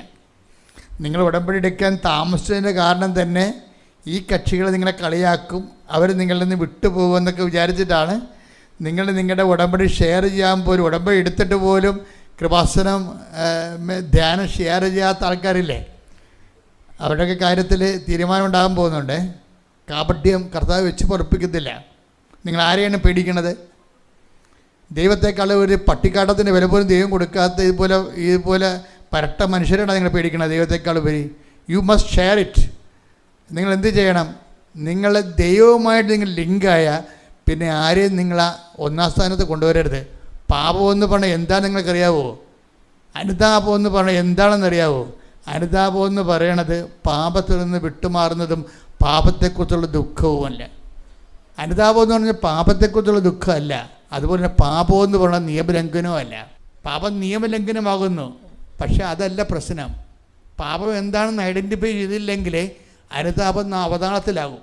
നിങ്ങൾ ഉടമ്പടി എടുക്കാൻ താമസിച്ചതിൻ്റെ കാരണം തന്നെ ഈ കക്ഷികൾ നിങ്ങളെ കളിയാക്കും, അവർ നിങ്ങളിൽ നിന്ന് വിട്ടുപോകുമെന്നൊക്കെ വിചാരിച്ചിട്ടാണ് നിങ്ങൾ നിങ്ങളുടെ ഉടമ്പടി ഷെയർ ചെയ്യാൻ പോലും, ഉടമ്പടി എടുത്തിട്ട് പോലും കൃപാസനം ധ്യാനം ഷെയർ ചെയ്യാത്ത ആൾക്കാരില്ലേ? അവരുടെയൊക്കെ കാര്യത്തിൽ തീരുമാനം ഉണ്ടാകാൻ പോകുന്നുണ്ട്. കാപട്യം കർത്താവ് വെച്ച് പൊറപ്പിക്കത്തില്ല. നിങ്ങൾ ആരെയാണ് പേടിക്കണത്? ദൈവത്തെക്കാൾ ഒരു പട്ടിക്കാട്ടത്തിൻ്റെ വില പോലും ദൈവം കൊടുക്കാത്ത ഇതുപോലെ പരട്ട മനുഷ്യരാണ് നിങ്ങൾ പേടിക്കുന്നത് ദൈവത്തെക്കാൾ ഉപരി. You must share it. നിങ്ങൾ എന്ത് ചെയ്യണം? നിങ്ങൾ ദൈവവുമായിട്ട് നിങ്ങൾ ലിങ്കായ പിന്നെ ആരെയും നിങ്ങൾ ഒന്നാം സ്ഥാനത്ത് കൊണ്ടുവരരുത്. പാപമെന്ന് പറഞ്ഞാൽ എന്താ നിങ്ങൾക്കറിയാവോ? അനുതാപമെന്ന് പറഞ്ഞാൽ എന്താണെന്നറിയാവോ? അനുതാപമെന്ന് പറയണത് പാപത്തിൽ നിന്ന് വിട്ടുമാറുന്നതും പാപത്തെക്കുറിച്ചുള്ള ദുഃഖവുമല്ല. അനുതാപമെന്ന് പറഞ്ഞാൽ പാപത്തെക്കുറിച്ചുള്ള ദുഃഖമല്ല. അതുപോലെ തന്നെ പാപമെന്ന് പറഞ്ഞാൽ നിയമലംഘനവുമല്ല. പാപം നിയമലംഘനമാകുന്നു, പക്ഷെ അതല്ല പ്രശ്നം. പാപം എന്താണെന്ന് ഐഡൻറ്റിഫൈ ചെയ്തില്ലെങ്കിൽ അനുതാപം അവതാളത്തിലാകും.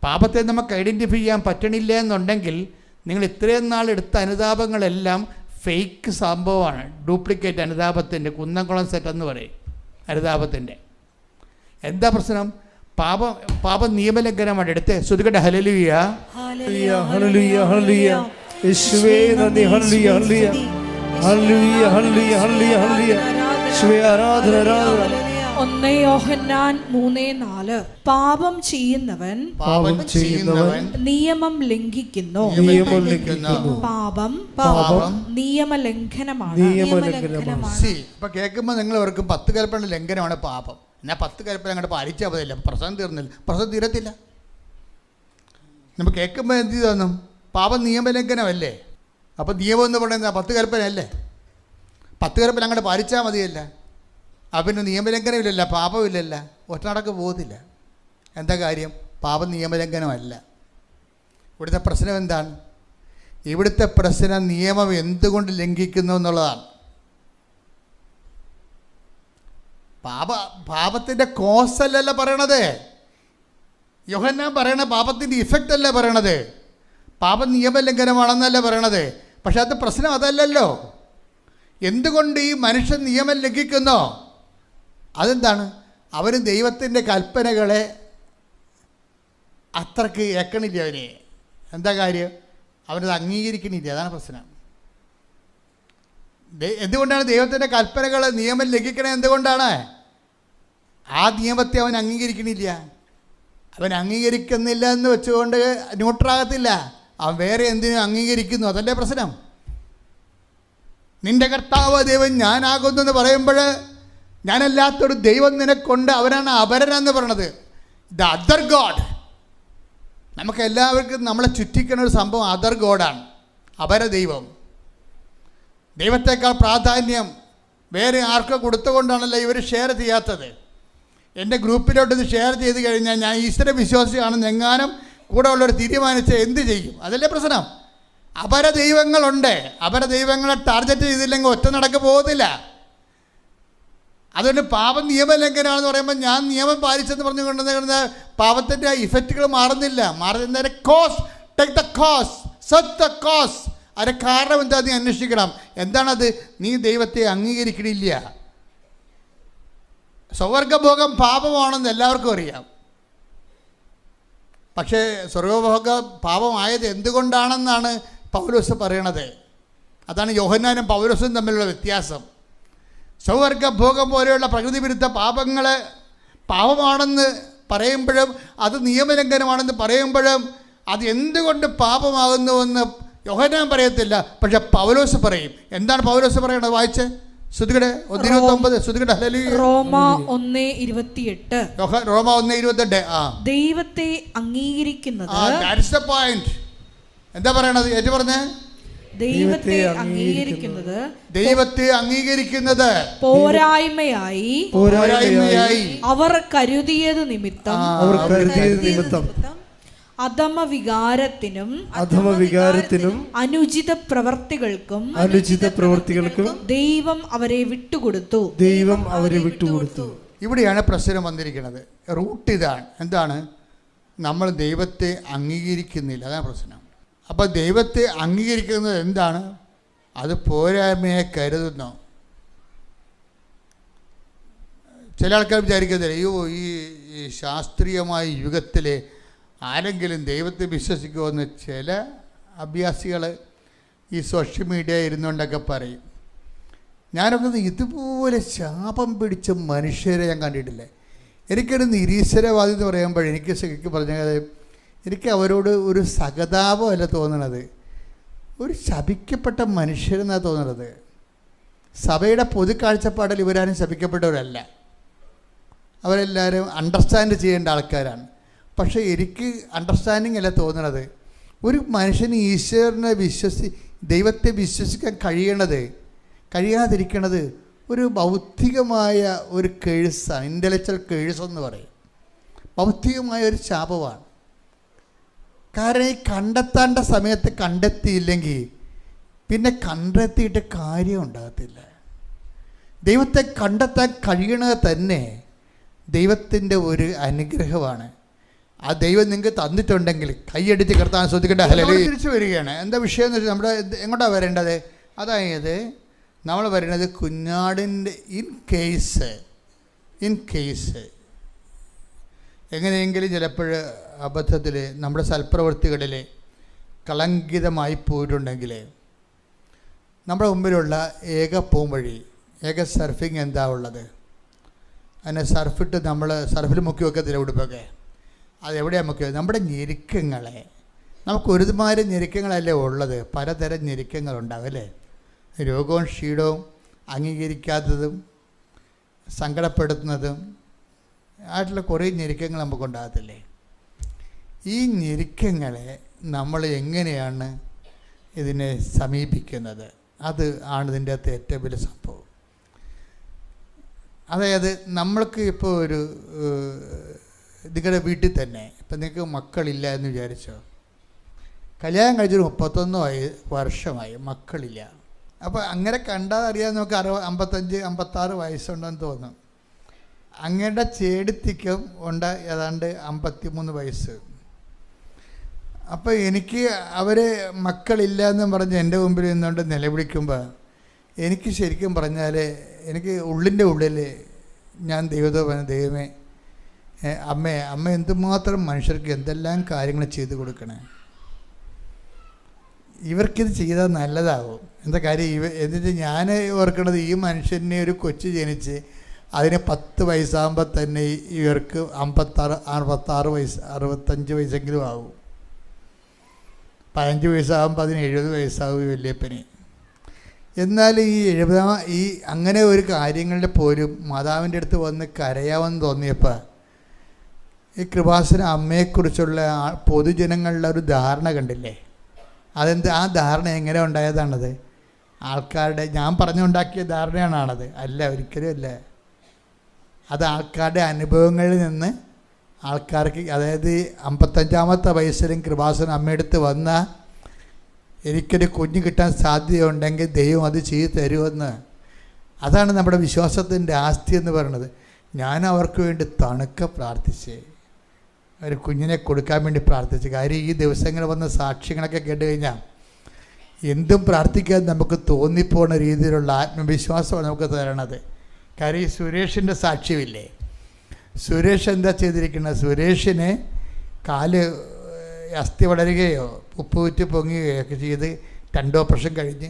പാപത്തെ നമുക്ക് ഐഡൻറ്റിഫൈ ചെയ്യാൻ പറ്റണില്ല എന്നുണ്ടെങ്കിൽ നിങ്ങൾ ഇത്രയും നാൾ എടുത്ത അനുതാപങ്ങളെല്ലാം ഫേക്ക് സംഭവമാണ്, ഡ്യൂപ്ലിക്കേറ്റ് അനുതാപത്തിൻ്റെ കുന്നംകുളം സെറ്റ് എന്ന് പറയും. അനുതാപത്തിൻ്റെ എന്താ പ്രശ്നം? പാപം നിയമലംഘനമാണ്. എടുത്തേ ശ്രുതികട്ടെ. ഹല്ലേലൂയ, ഹല്ലേലൂയ, ഹല്ലേലൂയ, യേശുവേ നന്ദി, hallelujah, hallelujah, hallelujah, hallelujah, hallelujah, യേശുവേ ആരാധന, ആരാധന. 1 യോഹന്നാൻ 3:4. പാപം ചെയ്യുന്നവൻ നിയമം ലംഘിക്കുന്നു. പാപം നിയമലംഘനമാണ്. ഇപ്പൊ കേൾക്കുമ്പോൾ നിങ്ങൾ ഓർക്കും 10 കൽപ്പന ലംഘനമാണ് പാപം. എന്നാൽ 10 കൽപ്പന അങ്ങോട്ട് പാലിച്ചാൽ മതിയല്ല, പ്രശ്നം തീർന്നില്ല. പ്രശ്നം തീരത്തില്ല. നമ്മൾ കേൾക്കുമ്പോൾ എന്ത് തോന്നും? പാപം നിയമലംഘനമല്ലേ? അപ്പോൾ നിയമം എന്ന് പറയുന്നത് 10 കൽപ്പനയല്ലേ? 10 കൽപ്പന അങ്ങോട്ട് പാലിച്ചാൽ മതിയല്ല. പിന്നെ നിയമലംഘനമില്ലല്ല, പാപമില്ലല്ല, ഒറ്റനടക്ക് പോകത്തില്ല. എന്താ കാര്യം? പാപം നിയമലംഘനമല്ല. ഇവിടുത്തെ പ്രശ്നം എന്താണ്? ഇവിടുത്തെ പ്രശ്നം നിയമം എന്തുകൊണ്ട് ലംഘിക്കുന്നു എന്നുള്ളതാണ്. പാപത്തിൻ്റെ കോസല്ലല്ല പറയണത്. യോഹന്നാൻ പറയണ പാപത്തിൻ്റെ ഇഫക്റ്റ് അല്ല പറയണത്. പാപം നിയമലംഘനമാണെന്നല്ല പറയണത്. പക്ഷെ അത് പ്രശ്നം അതല്ലല്ലോ. എന്തുകൊണ്ട് ഈ മനുഷ്യൻ നിയമം ലംഘിക്കുന്നോ? അതെന്താണ്? അവന് ദൈവത്തിൻ്റെ കൽപ്പനകളെ അത്രക്ക് ഏക്കണില്ല. അവന് എന്താ കാര്യം? അവനത് അംഗീകരിക്കണില്ല. അതാണ് പ്രശ്നം. എന്തുകൊണ്ടാണ് ദൈവത്തിൻ്റെ കൽപ്പനകൾ നിയമം ലംഘിക്കണേ? എന്തുകൊണ്ടാണ്? ആ നിയമത്തെ അവൻ അംഗീകരിക്കണില്ല. അവൻ അംഗീകരിക്കുന്നില്ല എന്ന് വെച്ചുകൊണ്ട് ന്യൂട്രാകത്തില്ല. അവൻ വേറെ എന്തിനും അംഗീകരിക്കുന്നു. അതല്ലേ പ്രശ്നം. നിന്റെ കർത്താവ് ദൈവം ഞാനാകുന്നു എന്ന് പറയുമ്പോൾ ഞാനല്ലാത്തൊരു ദൈവം നിനക്കൊണ്ട്, അവനാണ് അപരനെന്ന് പറയണത്. The other God. നമുക്ക് എല്ലാവർക്കും നമ്മളെ ചുറ്റിക്കുന്ന ഒരു സംഭവം അതർ ഗോഡാണ്, അപരദൈവം. ദൈവത്തെക്കാൾ പ്രാധാന്യം വേറെ ആർക്കോ കൊടുത്തുകൊണ്ടാണല്ലോ ഇവർ ഷെയർ ചെയ്യാത്തത്. എൻ്റെ ഗ്രൂപ്പിലോട്ട് ഇത് ഷെയർ ചെയ്ത് കഴിഞ്ഞാൽ ഞാൻ ഈശ്വര വിശ്വാസിയാണെന്ന് എങ്ങാനും കൂടെ ഉള്ളവർ തീരുമാനിച്ച് എന്ത് ചെയ്യും? അതല്ലേ പ്രശ്നം. അപരദൈവങ്ങളുണ്ട്. അപരദൈവങ്ങളെ ടാർഗറ്റ് ചെയ്തില്ലെങ്കിൽ ഒറ്റ നടക്ക് പോകുന്നില്ല. അതുകൊണ്ട് പാപം നിയമലംഘനമാണെന്ന് പറയുമ്പോൾ ഞാൻ നിയമം പാലിച്ചെന്ന് പറഞ്ഞു കൊണ്ടുവന്ന പാപത്തിൻ്റെ ഇഫക്റ്റുകൾ മാറുന്നില്ല. മാറുന്നതിൻ്റെ cause, take the cause, set the cause. അതിൻ്റെ കാരണം എന്താ നീ അന്വേഷിക്കണം. എന്താണത്? നീ ദൈവത്തെ അംഗീകരിക്കണില്ല. സ്വർഗഭോഗം പാപമാണെന്ന് എല്ലാവർക്കും അറിയാം. പക്ഷേ സ്വർഗഭോഗം പാപമായത് എന്തുകൊണ്ടാണെന്നാണ് പൗലോസ് പറയണത്. അതാണ് യോഹന്നാനും പൗലോസും തമ്മിലുള്ള വ്യത്യാസം. സ്വർഗഭോഗം പോലെയുള്ള പ്രകൃതി വിരുദ്ധ പാപങ്ങൾ പാപമാണെന്ന് പറയുമ്പോഴും അത് നിയമലംഘനമാണെന്ന് പറയുമ്പോഴും അത് എന്തുകൊണ്ട് പാപമാകുന്നുവെന്ന് യോഹന്നാൻ പറയത്തില്ല, പക്ഷെ പൗലോസ് പറയും. എന്താണ് പൗലോസ് പറയണത്? വായിച്ച് ശ്രുതികടെ 1:29. ശ്രുതികടെ റോമ 1:28. റോമ 1:28. ദൈവത്തെ അംഗീകരിക്കുന്നത്. That's the point. എന്താ പറയണത്? ഏറ്റു പറഞ്ഞേ. ദൈവത്തെ അംഗീകരിക്കുന്നത്, ദൈവത്തെ അംഗീകരിക്കുന്നത് പോരായ്മയായി അവർ കരുതിയത് നിമിത്തം അധമവികാരത്തിനും അനുചിത പ്രവർത്തികൾക്കും ദൈവം അവരെ വിട്ടുകൊടുത്തു. ഇവിടെയാണ് പ്രശ്നം വന്നിരിക്കുന്നത്. റൂട്ട് ഇതാണ്. എന്താണ്? നമ്മൾ ദൈവത്തെ അംഗീകരിക്കുന്നില്ല, അതാണ് പ്രശ്നം. അപ്പോൾ ദൈവത്തെ അംഗീകരിക്കുന്നത് എന്താണ്? അത് പോരായ്മയെ കരുതുന്നു. ചില ആൾക്കാർ വിചാരിക്കുന്നത്, അയ്യോ ഈ ശാസ്ത്രീയമായ യുഗത്തിൽ ആരെങ്കിലും ദൈവത്തെ വിശ്വസിക്കുമെന്ന് ചില അഭ്യാസികൾ ഈ സോഷ്യൽ മീഡിയ ഇരുന്നുകൊണ്ടൊക്കെ പറയും. ഞാനൊക്കെ ഇതുപോലെ ശാപം പിടിച്ച മനുഷ്യരെ ഞാൻ കണ്ടിട്ടില്ലേ. എനിക്കൊരു നിരീശ്വരവാദി എന്ന് പറയുമ്പോൾ എനിക്ക് പറഞ്ഞത്, എനിക്ക് അവരോട് ഒരു സഹതാപമല്ല തോന്നണത്, ഒരു ശപിക്കപ്പെട്ട മനുഷ്യരെന്നാണ് തോന്നുന്നത്. സഭയുടെ പൊതു കാഴ്ചപ്പാടിൽ ഇവരാരും ശപിക്കപ്പെട്ടവരല്ല, അവരെല്ലാവരും അണ്ടർസ്റ്റാൻഡ് ചെയ്യേണ്ട ആൾക്കാരാണ്. പക്ഷേ എനിക്ക് അണ്ടർസ്റ്റാൻഡിങ് അല്ല തോന്നണത്. ഒരു മനുഷ്യന് ഈശ്വരനെ ദൈവത്തെ വിശ്വസിക്കാൻ കഴിയാതിരിക്കണത് ഒരു ഭൗതികമായ ഒരു കേഴ്സാണ്. ഇൻ്റലക്ച്വൽ കേഴ്സെന്ന് പറയും. ഭൗതികമായ ഒരു ശാപമാണ്. കാരണം ഈ കണ്ടെത്തേണ്ട സമയത്ത് കണ്ടെത്തിയില്ലെങ്കിൽ പിന്നെ കണ്ടെത്തിയിട്ട് കാര്യം ഉണ്ടാകത്തില്ല. ദൈവത്തെ കണ്ടെത്താൻ കഴിയണത് തന്നെ ദൈവത്തിൻ്റെ ഒരു അനുഗ്രഹമാണ്. ആ ദൈവം നിങ്ങൾക്ക് തന്നിട്ടുണ്ടെങ്കിൽ കൈയടിച്ച് കിടത്താൻ ശ്രദ്ധിക്കട്ടെ. തിരിച്ചു വരികയാണ്. എന്താ വിഷയം എന്ന് വെച്ചാൽ നമ്മുടെ എങ്ങോട്ടാണ് വരേണ്ടത്? അതായത് നമ്മൾ പറയുന്നത് കുഞ്ഞാടിൻ്റെ ഇൻ കേസ് എങ്ങനെയെങ്കിലും ചിലപ്പോൾ അബദ്ധത്തിൽ നമ്മുടെ സൽപ്രവൃത്തികളിൽ കളങ്കിതമായി പോയിട്ടുണ്ടെങ്കിൽ നമ്മുടെ മുമ്പിലുള്ള ഏക പോംവഴി, ഏക സർഫിങ് എന്താ ഉള്ളത്? അതിനെ സർഫിട്ട് നമ്മൾ സർഫിൽ മുക്കി വെക്കത്തില്ല ഉടുപ്പൊക്കെ. അതെവിടെയാണ് മുക്കിയത്? നമ്മുടെ ഞെരുക്കങ്ങളെ. നമുക്ക് ഒരുമാതിരി ഞെരുക്കങ്ങളല്ലേ ഉള്ളത്, പലതരം ഞെരുക്കങ്ങളുണ്ടാവും അല്ലേ? രോഗവും ക്ഷീണവും അംഗീകരിക്കാത്തതും സങ്കടപ്പെടുത്തുന്നതും ആയിട്ടുള്ള കുറേ ഞെരുക്കങ്ങൾ നമുക്കുണ്ടാകത്തില്ലേ? ഈ ഞെരുക്കങ്ങളെ നമ്മൾ എങ്ങനെയാണ് ഇതിനെ സമീപിക്കുന്നത്? അത് ആണ് ഇതിൻ്റെ അകത്ത് ഏറ്റവും വലിയ സംഭവം. അതായത് നമ്മൾക്ക് ഇപ്പോൾ ഒരു നിങ്ങളുടെ വീട്ടിൽ തന്നെ ഇപ്പം നിങ്ങൾക്ക് മക്കളില്ല എന്ന് വിചാരിച്ചോ, കല്യാണം കഴിച്ചൊരു 31 വർഷമായി മക്കളില്ല. അപ്പോൾ അങ്ങനെ കണ്ടാൽ അറിയാൻ നമുക്ക് 55-56 വയസ്സുണ്ടെന്ന് തോന്നും. അങ്ങയുടെ ചേടത്തിക്കും ഉണ്ട് ഏതാണ്ട് 53 വയസ്സ്. അപ്പോൾ എനിക്ക് അവർ മക്കളില്ല എന്നും പറഞ്ഞ് എൻ്റെ മുമ്പിൽ നിന്നുകൊണ്ട് നിലവിളിക്കുമ്പോൾ എനിക്ക് ശരിക്കും പറഞ്ഞാൽ എനിക്ക് ഉള്ളിൻ്റെ ഉള്ളിൽ ഞാൻ ദൈവമേ, അമ്മ എന്തുമാത്രം മനുഷ്യർക്ക് എന്തെല്ലാം കാര്യങ്ങൾ ചെയ്തു കൊടുക്കണേ. ഇവർക്കിത് ചെയ്താൽ നല്ലതാവും. എന്താ കാര്യം? എന്നിട്ട് ഞാൻ ഓർക്കണത്, ഈ മനുഷ്യനെ ഒരു കൊച്ചു ജനിച്ച് അതിന് 10 വയസ്സാകുമ്പോൾ തന്നെ ഇവർക്ക് 56 വയസ്സ് 65 വയസ്സെങ്കിലും ആവും. 15 വയസ്സാകുമ്പോൾ അതിന് 70 വയസ്സാവും ഈ വല്യപ്പന്. എന്നാൽ ഈ അങ്ങനെ ഒരു കാര്യങ്ങളുടെ പോലും മാതാവിൻ്റെ അടുത്ത് വന്ന് കരയാമെന്ന് തോന്നിയപ്പോൾ ഈ കൃപാസന അമ്മയെക്കുറിച്ചുള്ള പൊതുജനങ്ങളുടെ ഒരു ധാരണ കണ്ടില്ലേ? അതെന്ത്, ആ ധാരണ എങ്ങനെ ഉണ്ടായതാണത്? ആൾക്കാരുടെ, ഞാൻ പറഞ്ഞുണ്ടാക്കിയ ധാരണയാണത്? അല്ല, ഒരിക്കലും അല്ല. അത് ആൾക്കാരുടെ അനുഭവങ്ങളിൽ നിന്ന് ആൾക്കാർക്ക്, അതായത് 55-ാമത്തെ വയസ്സിലും കൃപാസന അമ്മയെടുത്ത് വന്ന എനിക്കൊരു കുഞ്ഞ് കിട്ടാൻ സാധ്യതയുണ്ടെങ്കിൽ ദൈവം അത് ചെയ്തു തരുമെന്ന്. അതാണ് നമ്മുടെ വിശ്വാസത്തിൻ്റെ ആസ്തി എന്ന് പറയുന്നത്. ഞാൻ അവർക്ക് വേണ്ടി തണുക്കെ പ്രാർത്ഥിച്ച് ഒരു കുഞ്ഞിനെ കൊടുക്കാൻ വേണ്ടി പ്രാർത്ഥിച്ചു. കാര്യം ഈ ദിവസങ്ങൾ വന്ന സാക്ഷ്യങ്ങളൊക്കെ കേട്ട് കഴിഞ്ഞാൽ എന്തും പ്രാർത്ഥിക്കാൻ നമുക്ക് തോന്നിപ്പോണ രീതിയിലുള്ള ആത്മവിശ്വാസമാണ് നമുക്ക് തരണത്. കാര്യം ഈ സുരേഷിൻ്റെ സാക്ഷ്യമില്ലേ, സുരേഷ് എന്താ ചെയ്തിരിക്കുന്നത്? സുരേഷിന് കാല് അസ്ഥി വളരുകയോ ഉപ്പുവിറ്റ് പൊങ്ങുകയോ ഒക്കെ ചെയ്ത് 2 ഓപ്പറേഷൻ കഴിഞ്ഞ്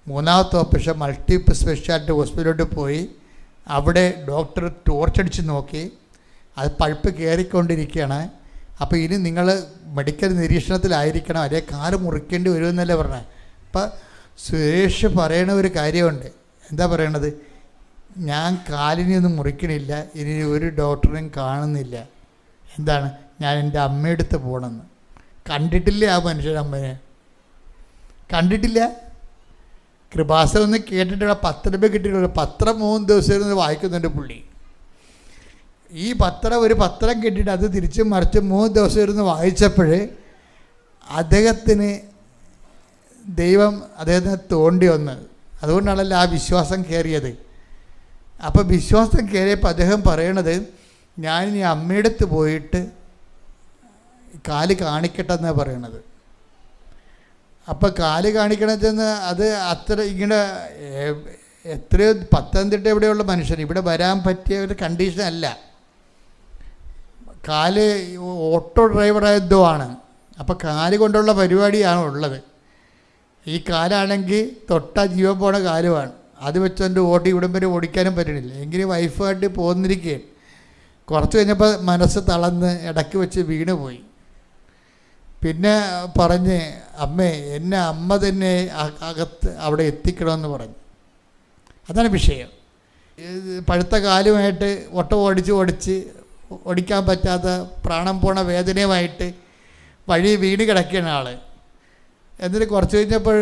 3ാമത്തെ ഓപ്പറേഷൻ മൾട്ടി സ്പെഷ്യാലിറ്റി ഹോസ്പിറ്റലിലോട്ട് പോയി. അവിടെ ഡോക്ടർ ടോർച്ചടിച്ച് നോക്കി, അത് പഴുപ്പ് കയറിക്കൊണ്ടിരിക്കുകയാണ്. അപ്പോൾ ഇനി നിങ്ങൾ മെഡിക്കൽ നിരീക്ഷണത്തിലായിരിക്കണം, അതേ കാല് മുറിക്കേണ്ടി വരുമെന്നല്ലേ പറഞ്ഞത്. അപ്പം സുരേഷ് പറയണ ഒരു കാര്യമുണ്ട്. എന്താ പറയണത്? ഞാൻ കാലിനെയൊന്നും മുറിക്കണില്ല, ഇനി ഒരു ഡോക്ടറെയും കാണുന്നില്ല. എന്താണ്? ഞാൻ എൻ്റെ അമ്മയെടുത്ത് പോകണമെന്ന്. കണ്ടിട്ടില്ല ആ മനുഷ്യൻ, അമ്മയെ കണ്ടിട്ടില്ല. കൃപാസനം ഒന്ന് കേട്ടിട്ടുള്ള 10 രൂപ കിട്ടിയിട്ടുള്ള പത്രം 3 ദിവസം ഇരുന്ന് വായിക്കുന്നുണ്ട് പുള്ളി. ഈ ഒരു പത്രം കിട്ടിയിട്ട് അത് തിരിച്ചും മറിച്ചും 3 ദിവസം ഇരുന്ന് വായിച്ചപ്പോൾ അദ്ദേഹത്തിന് ദൈവം അദ്ദേഹത്തിന് തോണ്ടി വന്ന്. അതുകൊണ്ടാണല്ലോ ആ വിശ്വാസം കയറിയത്. അപ്പോൾ വിശ്വാസം കയറിയപ്പോൾ അദ്ദേഹം പറയണത്, ഞാനിനി അമ്മയെടുത്ത് പോയിട്ട് കാല് കാണിക്കട്ടെ എന്നാണ് പറയണത്. അപ്പോൾ കാല് കാണിക്കണമെന്ന് അത് അത്ര ഇങ്ങനെ എത്രയോ പത്തനംതിട്ട എവിടെയുള്ള മനുഷ്യൻ ഇവിടെ വരാൻ പറ്റിയ ഒരു കണ്ടീഷൻ അല്ല. കാല് ഓട്ടോ ഡ്രൈവറായതോ ആണ്. അപ്പോൾ കാല് കൊണ്ടുള്ള പരിപാടിയാണ് ഉള്ളത്. ഈ കാലാണെങ്കിൽ തൊട്ടാ ജീവൻ പോണ കാലുമാണ്. അത് വെച്ചുകൊണ്ട് ഇവിടം വരെ ഓടിക്കാനും പറ്റണില്ല. എങ്കിലും വൈഫായിട്ട് പോന്നിരിക്കുകയും കുറച്ച് കഴിഞ്ഞപ്പോൾ മനസ്സ് തളർന്ന് ഇടയ്ക്ക് വെച്ച് വീണ് പോയി. പിന്നെ പറഞ്ഞ്, അമ്മേ എന്നെ അമ്മ തന്നെ അകത്ത് അവിടെ എത്തിക്കണമെന്ന് പറഞ്ഞു. അതാണ് വിഷയം. പഴുത്ത കാലുമായിട്ട് ഓടിച്ച് ഓടിക്കാൻ പറ്റാത്ത പ്രാണം പോണ വേദനയുമായിട്ട് വഴി വീണ് കിടക്കുകയാണ് ആൾ. എന്നിട്ട് കുറച്ച് കഴിഞ്ഞപ്പോൾ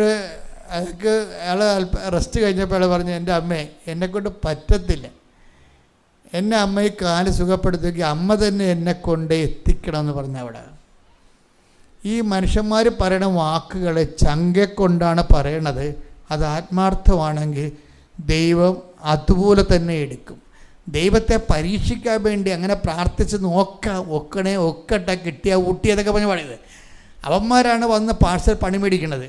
അയാൾ റെസ്റ്റ് കഴിഞ്ഞപ്പോൾ അയാൾ പറഞ്ഞു, എൻ്റെ അമ്മേ എന്നെക്കൊണ്ട് പറ്റത്തില്ല, എന്നെ അമ്മയെ കാല് സുഖപ്പെടുത്തുമെങ്കിൽ അമ്മ തന്നെ എന്നെ കൊണ്ട് എത്തിക്കണമെന്ന് പറഞ്ഞു. അവിടെ ഈ മനുഷ്യന്മാർ പറയണ വാക്കുകൾ ചങ്കെക്കൊണ്ടാണ് പറയണത്. അത് ആത്മാർത്ഥമാണെങ്കിൽ ദൈവം അതുപോലെ തന്നെ എടുക്കും. ദൈവത്തെ പരീക്ഷിക്കാൻ വേണ്ടി അങ്ങനെ പ്രാർത്ഥിച്ച് ഒക്കട്ടെ കിട്ടിയ ഊട്ടിയതൊക്കെ പറഞ്ഞ് പറയുന്നത് അവന്മാരാണ് വന്ന് പാഴ്സൽ പണി മേടിക്കണത്.